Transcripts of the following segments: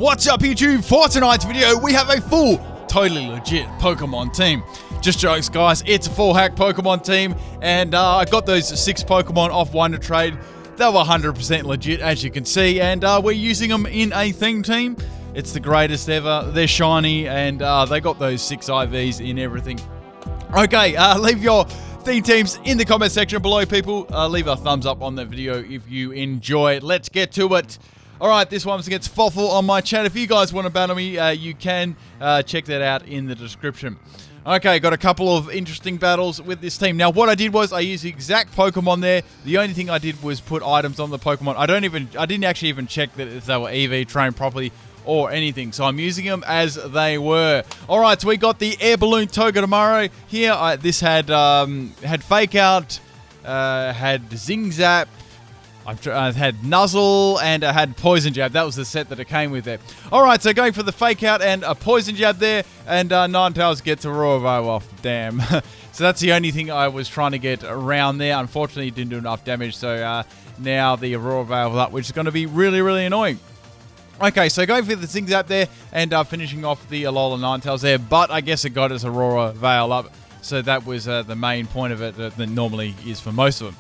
What's up YouTube? For tonight's video we have a full, totally legit Pokemon team. Just jokes guys, it's a full hack Pokemon team, and I got those 6 Pokemon off Wonder Trade. They were 100% legit as you can see, and we're using them in a theme team. It's the greatest ever. They're shiny, and they got those 6 IVs in everything. Okay, leave your theme teams in the comment section below, people. Leave a thumbs up on the video if you enjoy it. Let's get to it. Alright, this one's against Fawful on my channel. If you guys want to battle me, you can check that out in the description. Okay, got a couple of interesting battles with this team. Now, what I did was I used the exact Pokemon there. The only thing I did was put items on the Pokemon. I didn't actually even check that if they were EV trained properly or anything. So I'm using them as they were. Alright, so we got the Air Balloon Togedemaru here. This had Fake Out, had Zing Zap, I had Nuzzle, and I had Poison Jab. That was the set that it came with there. Alright, so going for the Fake Out and a Poison Jab there, and Ninetales gets a Roar Veil off. Damn. So that's the only thing I was trying to get around there. Unfortunately, it didn't do enough damage, so now the Roar Veil up, which is going to be really, really annoying. Okay, so going for the Zing Zap there, and finishing off the Alola Ninetales there, but I guess it got us a Roar Veil up, so that was the main point of it that normally is for most of them.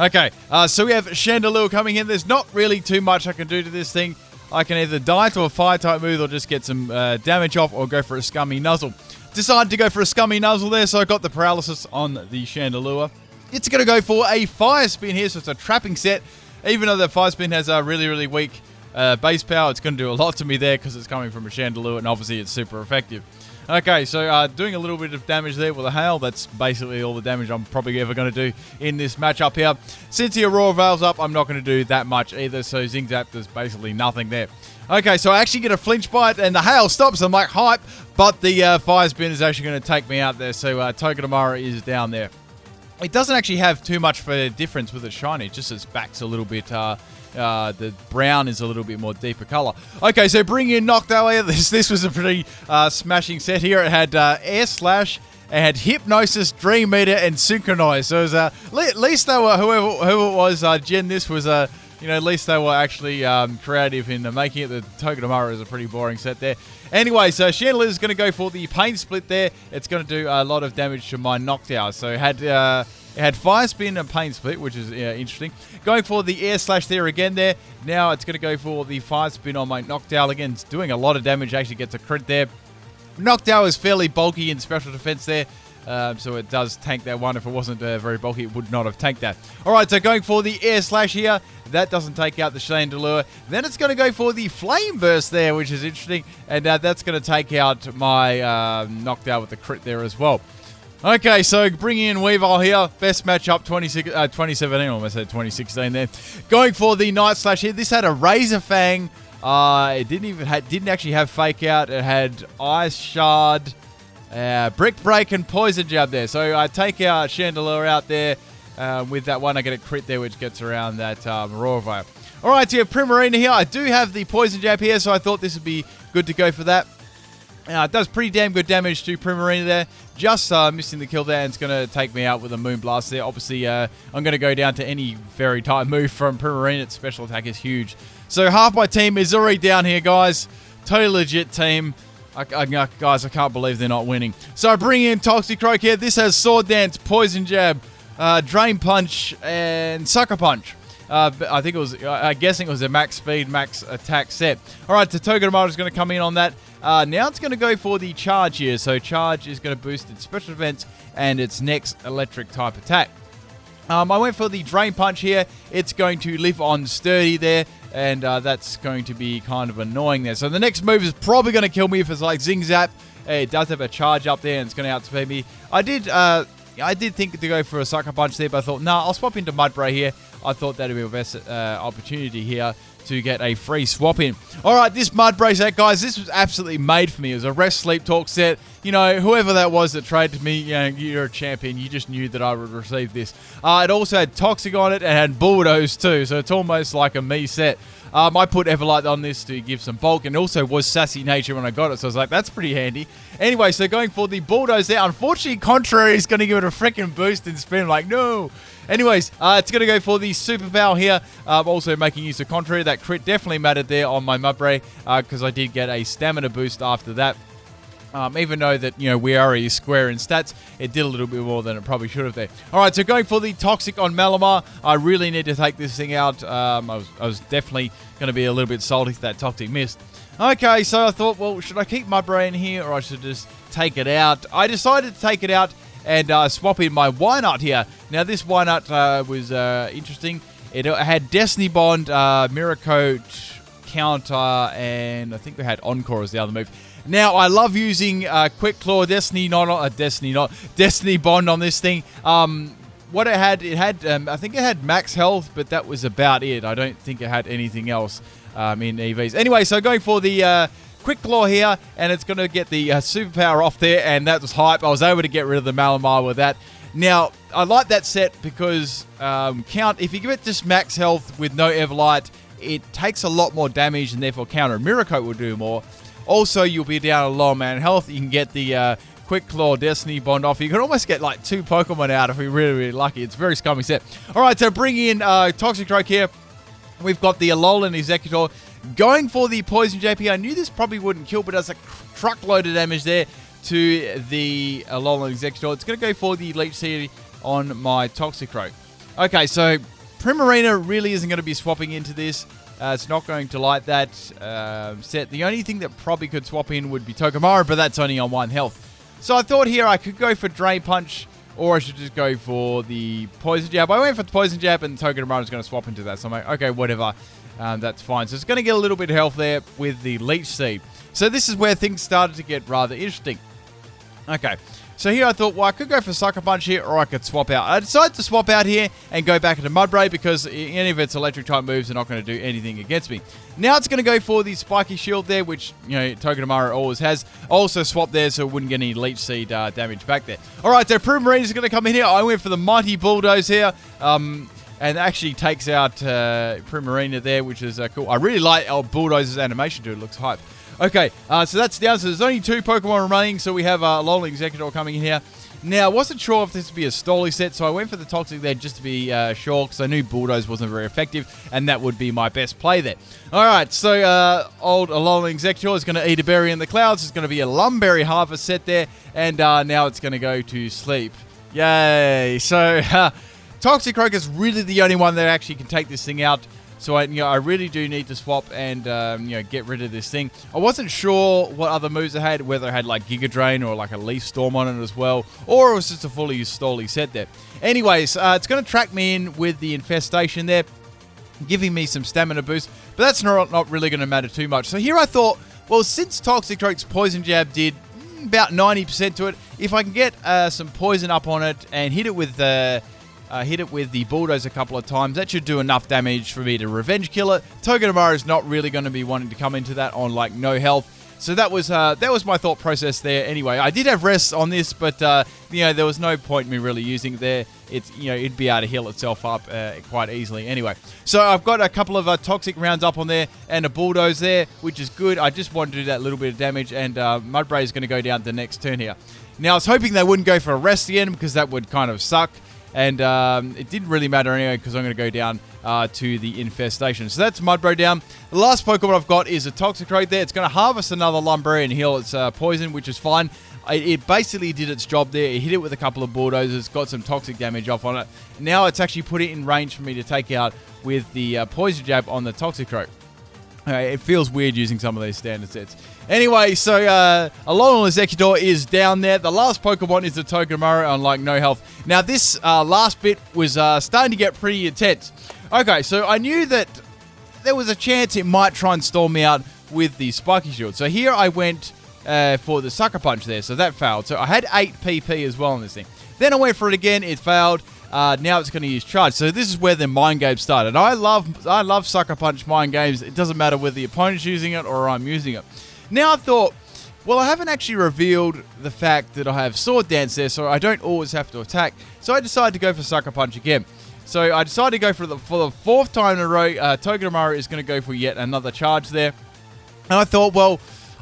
Okay, so we have Chandelure coming in. There's not really too much I can do to this thing. I can either die to a Fire-type move or just get some damage off or go for a Scummy Nuzzle. Decided to go for a Scummy Nuzzle there, so I got the Paralysis on the Chandelure. It's going to go for a Fire Spin here, so it's a trapping set. Even though the Fire Spin has a really, really weak base power, it's going to do a lot to me there because it's coming from a Chandelure, and obviously it's super effective. Okay, so doing a little bit of damage there with a Hail. That's basically all the damage I'm probably ever going to do in this matchup here. Since the Aurora Veil's up, I'm not going to do that much either, so Zing Zap does basically nothing there. Okay, so I actually get a Flinch Bite, and the Hail stops. I'm like, hype, but the Fire Spin is actually going to take me out there, so Togedemaru is down there. It doesn't actually have too much of a difference with its shiny. It just its back's a little bit... the brown is a little bit more deeper color. Okay, so bring in Noctowl here. This was a pretty smashing set here. It had Air Slash, it had Hypnosis, Dream Meter, and Synchronize. So it was, at least they were, whoever it was, Jen, this was at least they were actually creative in making it. The Togedemaru is a pretty boring set there. Anyway, so Chandelure is going to go for the Pain Split there. It's going to do a lot of damage to my Noctowl. So it had Fire Spin and Pain Split, which is interesting. Going for the Air Slash there again there. Now it's going to go for the Fire Spin on my Noctowl again. It's doing a lot of damage. Actually gets a crit there. Noctowl is fairly bulky in special defense there. So it does tank that one. If it wasn't very bulky, it would not have tanked that. Alright, so going for the Air Slash here. That doesn't take out the Chandelure. Then it's going to go for the Flame Burst there, which is interesting. And that's going to take out my Noctowl with the crit there as well. Okay, so bringing in Weavile here. Best matchup 2017, almost said 2016 there. Going for the Night Slash here. This had a Razor Fang. It didn't actually have Fake Out. It had Ice Shard, Brick Break, and Poison Jab there. So I take out Chandelure out there. With that one, I get a crit there, which gets around that Roar Veil. Alright, so you have Primarina here. I do have the Poison Jab here, so I thought this would be good to go for that. It does pretty damn good damage to Primarina there. Just missing the kill there, and it's going to take me out with a Moonblast there. Obviously, I'm going to go down to any Fairy type move from Primarina. Its special attack is huge. So half my team is already down here, guys. Totally legit team. Guys, I can't believe they're not winning. So I bring in Toxicroak here. This has Sword Dance, Poison Jab, Drain Punch, and Sucker Punch. I think it was, I'm guessing it was a max speed, max attack set. Alright, so Togedemaru is going to come in on that. Now it's going to go for the Charge here. So Charge is going to boost its special defense and its next electric type attack. I went for the Drain Punch here. It's going to live on Sturdy there, and that's going to be kind of annoying there. So the next move is probably going to kill me if it's like Zing Zap. It does have a Charge up there, and it's going to outspeed me. I did think to go for a Sucker Punch there, but I thought, nah, I'll swap into Mudbray here. I thought that would be the best opportunity here to get a free swap in. Alright, this Mudbray set, guys, this was absolutely made for me. It was a Rest Sleep Talk set. You know, whoever that was that traded me, you know, you're a champion. You just knew that I would receive this. It also had Toxic on it and had Bulldoze too, so it's almost like a me set. I put Everlight on this to give some bulk, and also was Sassy Nature when I got it, so I was like, that's pretty handy. Anyway, so going for the Bulldoze there. Unfortunately, Contrary is going to give it a freaking boost in spin. I'm like, no. Anyways, it's going to go for the superpower here. Also making use of Contrary. That crit definitely mattered there on my Mudbray because I did get a stamina boost after that. Even though that, we are already square in stats, it did a little bit more than it probably should have there. All right, so going for the Toxic on Malamar. I really need to take this thing out. I was definitely going to be a little bit salty if that Toxic missed. Okay, so I thought, well, should I keep Mudbray in here or I should just take it out? I decided to take it out and swap in my Wynut here. Now, this Wynut was interesting. It had Destiny Bond, Mirror Coat, Counter, and I think we had Encore as the other move. Now, I love using Quick Claw, Destiny Bond on this thing. What it had, I think it had max health, but that was about it. I don't think it had anything else in EVs. Anyway, so going for the Quick Claw here, and it's going to get the superpower off there, and that was hype. I was able to get rid of the Malamar with that. Now, I like that set because if you give it just max health with no Everlight, it takes a lot more damage, and therefore Counter Mirror Coat will do more. Also, you'll be down a low man health. You can get the Quick Claw Destiny Bond off. You can almost get like 2 Pokemon out if you're really, really lucky. It's a very scummy set. All right, so bring in Toxicroak here. We've got the Alolan Executor going for the Poison JP. I knew this probably wouldn't kill, but it does a truckload of damage there to the Alolan Executor. It's going to go for the Leech Seed on my Toxicroak. Okay, so Primarina really isn't going to be swapping into this. It's not going to like that set. The only thing that probably could swap in would be Togedemaru, but that's only on 1 health. So I thought here I could go for Drain Punch, or I should just go for the Poison Jab. I went for the Poison Jab, and Togedemaru is going to swap into that. So I'm like, okay, whatever. That's fine. So it's going to get a little bit of health there with the Leech Seed. So this is where things started to get rather interesting. Okay. So here I thought, well, I could go for Sucker Punch here, or I could swap out. I decided to swap out here and go back into Mudbray because any of its electric type moves are not going to do anything against me. Now it's going to go for the Spiky Shield there, which, Togedemaru always has. Also swap there so it wouldn't get any Leech Seed damage back there. All right, so Primarina is going to come in here. I went for the Mighty Bulldoze here. And actually takes out Primarina there, which is cool. I really like our Bulldoze's animation, dude. It looks hype. Okay, so that's down. So there's only 2 Pokemon remaining. So we have Alolan Executor coming in here. Now, I wasn't sure if this would be a Stoli set, so I went for the Toxic there just to be sure, because I knew Bulldoze wasn't very effective, and that would be my best play there. All right, so old Alolan Executor is going to eat a berry in the clouds. It's going to be a Lumberry Harvest set there, and now it's going to go to sleep. Yay! So Toxicroak is really the only one that actually can take this thing out. So I really do need to swap and get rid of this thing. I wasn't sure what other moves it had, whether it had like Giga Drain or like a Leaf Storm on it as well, or it was just a fully Stoli set there. Anyways, it's going to track me in with the Infestation there, giving me some stamina boost, but that's not really going to matter too much. So here I thought, well, since Toxicroak's Poison Jab did about 90% to it, if I can get some poison up on it and hit it with the Bulldoze a couple of times, that should do enough damage for me to revenge kill it. Togedemaru is not really going to be wanting to come into that on like no health. So that was my thought process there. Anyway, I did have rests on this, but there was no point in me really using it there. It's it'd be able to heal itself up quite easily. Anyway, so I've got a couple of Toxic rounds up on there and a Bulldoze there, which is good. I just wanted to do that little bit of damage, and Mudbray is going to go down the next turn here. Now I was hoping they wouldn't go for a rest again because that would kind of suck. And it didn't really matter anyway because I'm going to go down to the Infestation. So that's Mudbray down. The last Pokemon I've got is a Toxicroak there. It's going to harvest another Lumberry and heal its poison, which is fine. It basically did its job there. It hit it with a couple of Bulldozers, got some Toxic damage off on it. Now it's actually put it in range for me to take out with the Poison Jab on the Toxicroak. It feels weird using some of these standard sets. Anyway, so Alolan Executor is down there. The last Pokemon is the Togedemaru on like no health. Now this last bit was starting to get pretty intense. Okay, so I knew that there was a chance it might try and storm me out with the Spiky Shield. So here I went for the Sucker Punch there, so that failed. So I had 8 PP as well on this thing. Then I went for it again, it failed. Now it's going to use Charge. So this is where the mind game started. I love Sucker Punch mind games. It doesn't matter whether the opponent's using it or I'm using it. Now I thought, well, I haven't actually revealed the fact that I have Sword Dance there, so I don't always have to attack. So I decided to go for Sucker Punch again. So I decided to go for the 4th time in a row. Togedemaru is going to go for yet another charge there. And I thought, well,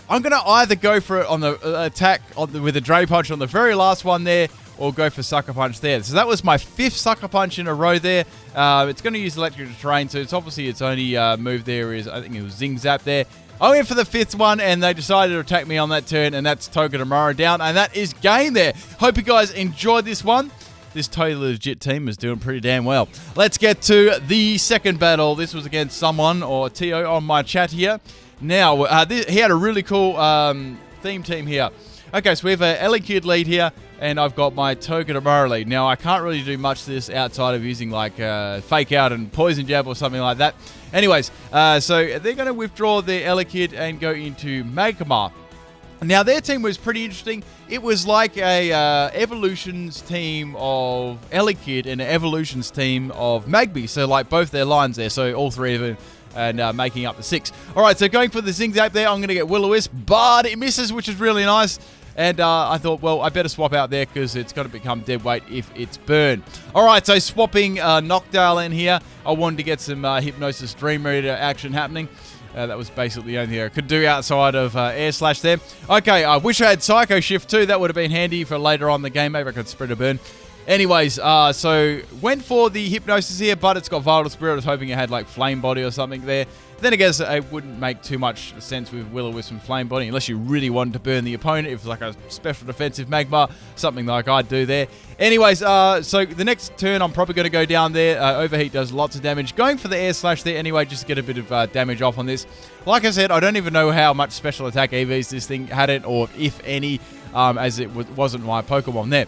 I'm going to either go for it on the attack with the Drain Punch on the very last one there, or go for Sucker Punch there. So that was my 5th Sucker Punch in a row there. It's going to use Electric Terrain, so it's obviously its only move there is, I think it was Zing Zap there. I went for the 5th one, and they decided to attack me on that turn, and that's Togedemaru down, and that is game there. Hope you guys enjoyed this one. This totally legit team is doing pretty damn well. Let's get to the second battle. This was against someone, or Tio, on my chat here. Now, he had a really cool theme team here. Okay, so we have a Elekid lead here, and I've got my Togedemaru lead. Now, I can't really do much of this outside of using, like, Fake Out and Poison Jab or something like that. Anyways, so they're going to withdraw their Elekid and go into Magmar. Now, their team was pretty interesting. It was like a Evolutions team of Elekid and an Evolutions team of Magby. So, like, both their lines there. So, all 3 of them. And making up the 6. All right, so going for the Zing Zap there, I'm going to get Will-O-Wisp, but it misses, which is really nice. And I thought, well, I better swap out there because it's going to become dead weight if it's burned. All right, so swapping Noctowl in here. I wanted to get some Hypnosis Dream Reader action happening. That was basically the only thing I could do outside of Air Slash there. Okay, I wish I had Psycho Shift too. That would have been handy for later on in the game. Maybe I could spread a burn. Anyways, so went for the Hypnosis here, but it's got Vital Spirit. I was hoping it had like Flame Body or something there. Then I guess it wouldn't make too much sense with Will-O-Wisp and Flame Body unless you really wanted to burn the opponent. If it's like a special defensive Magmar, something like I'd do there. Anyways, so the next turn I'm probably going to go down there. Overheat does lots of damage. Going for the Air Slash there anyway, just to get a bit of damage off on this. Like I said, I don't even know how much special attack EVs this thing had it, or if any, as it wasn't my Pokemon there.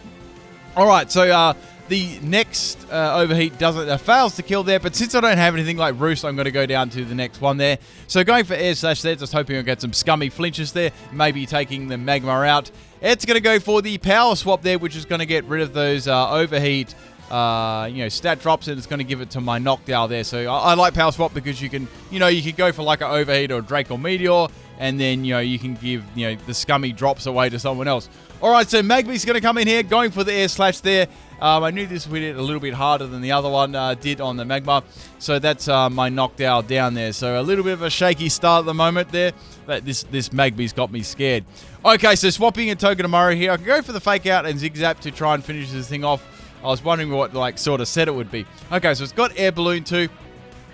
Alright, so the next Overheat fails to kill there, but since I don't have anything like Roost, I'm going to go down to the next one there. So going for Air Slash there, just hoping I'll get some scummy flinches there, maybe taking the Magmar out. It's going to go for the Power Swap there, which is going to get rid of those Overheat stat drops, and it's going to give it to my Noctowl there. So I like Power Swap because you can, you can go for like an Overheat or Drake or Meteor, and then, you can give, the scummy drops away to someone else. All right, so Magby's going to come in here, going for the Air Slash there. I knew this would hit a little bit harder than the other one did on the Magmar. So that's my Noctowl down there. So a little bit of a shaky start at the moment there. This Magby's got me scared. Okay, so swapping a Togedemaru here. I can go for the Fake Out and Zig Zap to try and finish this thing off. I was wondering what sort of set it would be. Okay, so it's got Air Balloon too.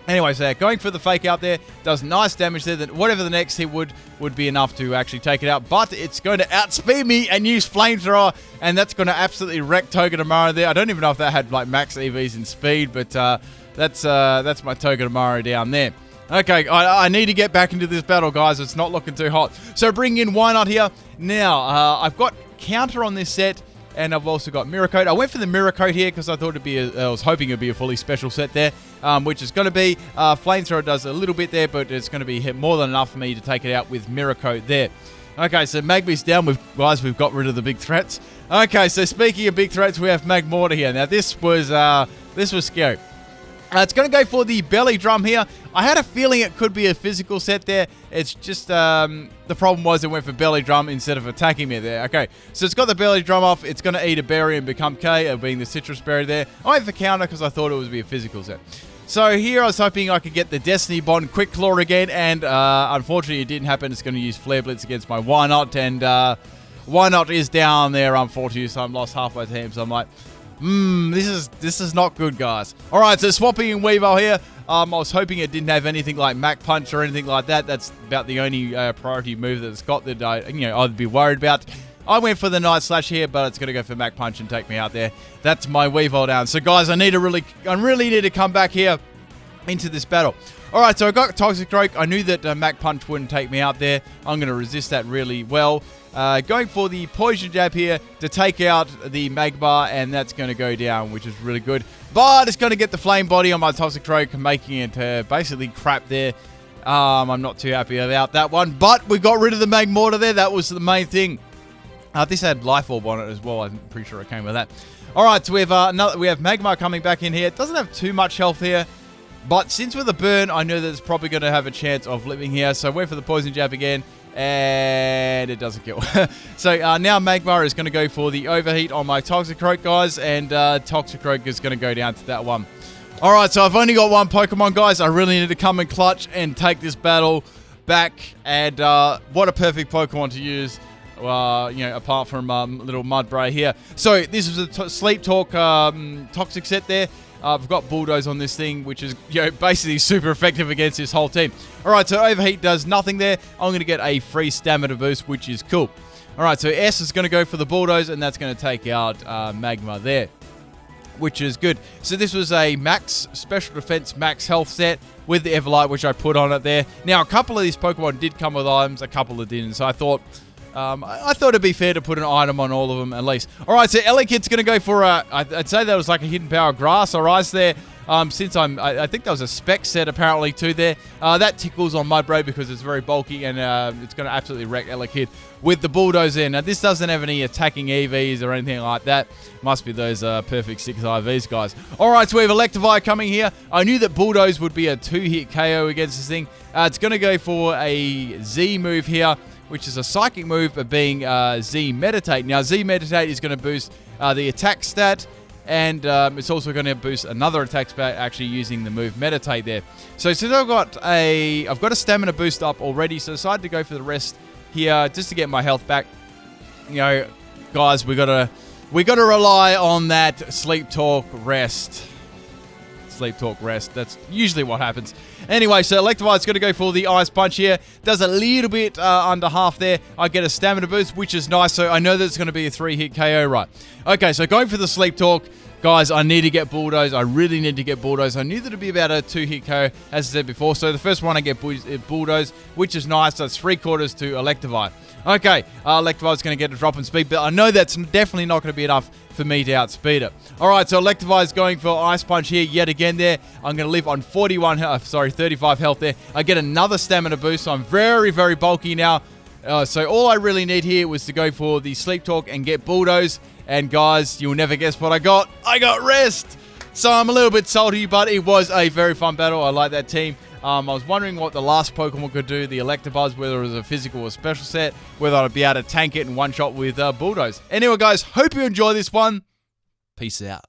Anyway, so going for the Fake Out there, does nice damage there. Whatever the next hit would be enough to actually take it out. But it's going to outspeed me and use Flamethrower, and that's going to absolutely wreck Togedemaru there. I don't even know if that had like max EVs in speed, but that's my Togedemaru down there. Okay, I need to get back into this battle, guys. It's not looking too hot. So bring in Wynot here. Now, I've got Counter on this set. And I've also got Mirror Coat. I went for the Mirror Coat here because I thought I was hoping it'd be a fully special set there, which is going to be Flamethrower does a little bit there, but it's going to be more than enough for me to take it out with Mirror Coat there. Okay, so Magby's down. We've got rid of the big threats. Okay, so speaking of big threats, we have Magmortar here. Now this was scary. It's going to go for the Belly Drum here. I had a feeling it could be a physical set there. It's just the problem was it went for Belly Drum instead of attacking me there. Okay, so it's got the Belly Drum off. It's going to eat a berry and become K, being the Citrus Berry there. I went for Counter because I thought it would be a physical set. So here I was hoping I could get the Destiny Bond Quick Claw again, and unfortunately it didn't happen. It's going to use Flare Blitz against my Wynot, and Wynot is down there, unfortunately, so I'm lost half my team. So I'm like, this is not good, guys. All right, so swapping in Weavile here. I was hoping it didn't have anything like Mac Punch or anything like that. That's about the only priority move that it's got that I'd be worried about. I went for the Night Slash here, but it's going to go for Mac Punch and take me out there. That's my Weavile down. So, guys, I really need to come back here into this battle. All right, so I got Toxicroak. I knew that Mac Punch wouldn't take me out there. I'm going to resist that really well. Going for the Poison Jab here to take out the Magmar, and that's going to go down, which is really good. But it's going to get the Flame Body on my Toxicroak, making it basically crap there. I'm not too happy about that one, but we got rid of the Magmortar there. That was the main thing. This had Life Orb on it as well. I'm pretty sure it came with that. All right, so we have Magmar coming back in here. It doesn't have too much health here. But since with a burn, I knew that it's probably going to have a chance of living here. So I went for the Poison Jab again, and it doesn't kill. So now Magmar is going to go for the Overheat on my Toxicroak, guys, and Toxicroak is going to go down to that one. All right, so I've only got one Pokemon, guys. I really need to come in clutch and take this battle back. And what a perfect Pokemon to use. apart from little Mudbray here. So this is a Sleep Talk Toxic set there. I've got Bulldoze on this thing, which is basically super effective against this whole team. Alright, so Overheat does nothing there. I'm going to get a free stamina boost, which is cool. Alright, so S is going to go for the Bulldoze, and that's going to take out Magma there, which is good. So this was a max special defense, max health set with the Everlight, which I put on it there. Now, a couple of these Pokemon did come with items, a couple that didn't. So I thought it'd be fair to put an item on all of them at least. All right, so Elekid's going to go for I'd say that was like a Hidden Power Grass or Ice there. Since I think that was a spec set apparently too there. That tickles on Mudbray because it's very bulky and it's going to absolutely wreck Elekid with the Bulldoze in. Now this doesn't have any attacking EVs or anything like that. Must be those perfect 6 IVs, guys. Alright, so we have Electivire coming here. I knew that Bulldoze would be a 2-hit KO against this thing. It's going to go for a Z move here, which is a psychic move of being Z Meditate. Now Z Meditate is going to boost the attack stat, and it's also going to boost another attack stat actually using the move Meditate there. So since I've got a stamina boost up already, so I decided to go for the rest here just to get my health back. Guys, we gotta rely on that Sleep Talk rest. Sleep Talk rest. That's usually what happens. Anyway, so Electivire's going to go for the Ice Punch here. Does a little bit under half there. I get a stamina boost, which is nice. So I know that it's going to be a 3-hit KO, right? Okay, so going for the Sleep Talk. Guys, I need to get Bulldoze. I really need to get Bulldoze. I knew that it'd be about a 2-hit KO, as I said before. So the first one I get Bulldoze, which is nice. That's 3/4 to Electivire. Okay, Electivire's going to get a drop in speed, but I know that's definitely not going to be enough for me to outspeed it. Alright, so Electivire's going for Ice Punch here yet again there. I'm going to live on 35 health there. I get another stamina boost, so I'm very, very bulky now. So all I really need here was to go for the Sleep Talk and get Bulldoze. And guys, you'll never guess what I got. I got Rest! So I'm a little bit salty, but it was a very fun battle. I like that team. I was wondering what the last Pokemon could do, the Electabuzz, whether it was a physical or special set, whether I'd be able to tank it in one shot with Bulldoze. Anyway, guys, hope you enjoy this one. Peace out.